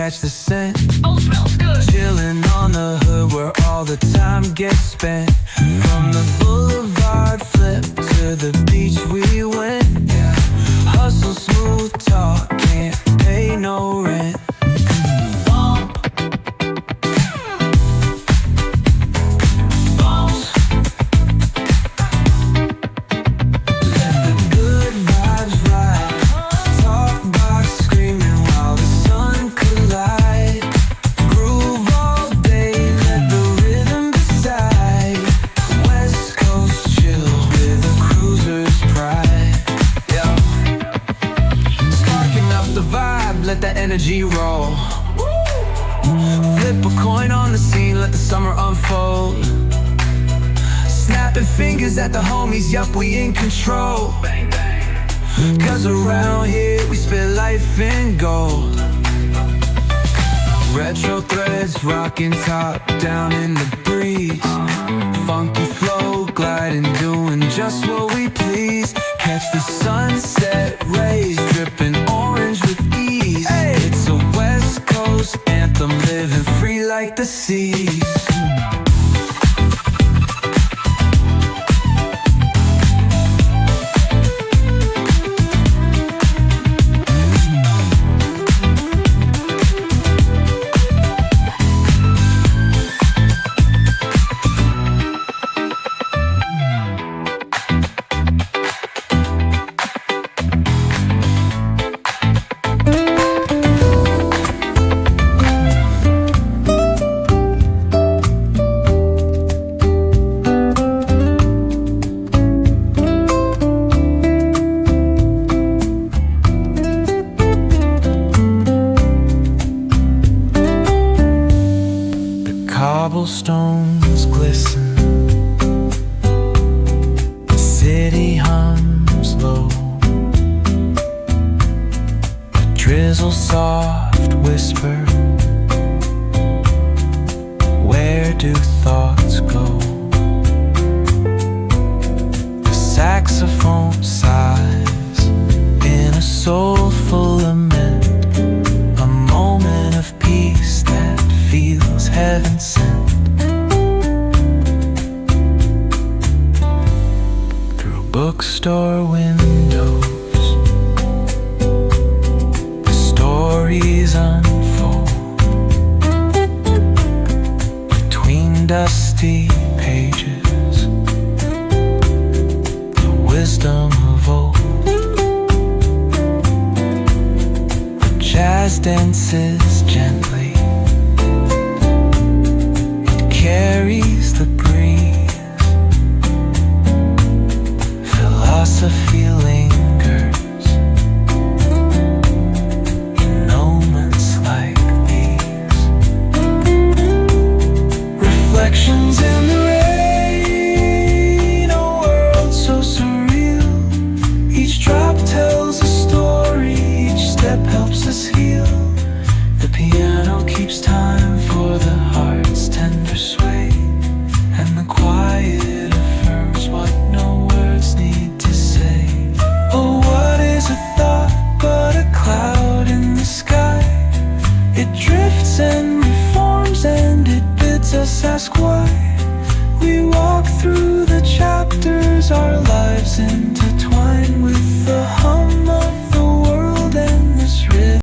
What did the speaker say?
catch the scent. Oh, smells good. Chillin' on the hood where all the time gets spent. From the boulevard flip to the beach we went. Hustle, smooth talk, can't pay no rent. Let the energy roll. Flip a coin on the scene, let the summer unfold. Snapping fingers at the homies, yup, we in control. Cause around here we spit life in gold. Retro threads, rocking top down in the breeze. Funky flow, gliding, doing just what we please. Catch the sunset rays, dripping orange with ease. It's a West Coast anthem, living free like the seas. Cobblestones glisten, the city hums low. A drizzle soft whisper, where do thoughts go? The saxophone sighs in a soulful lament, a moment of peace that feels heaven sent. Bookstore windows, the stories unfold. Between dusty pages, the wisdom of old. Jazz dances gently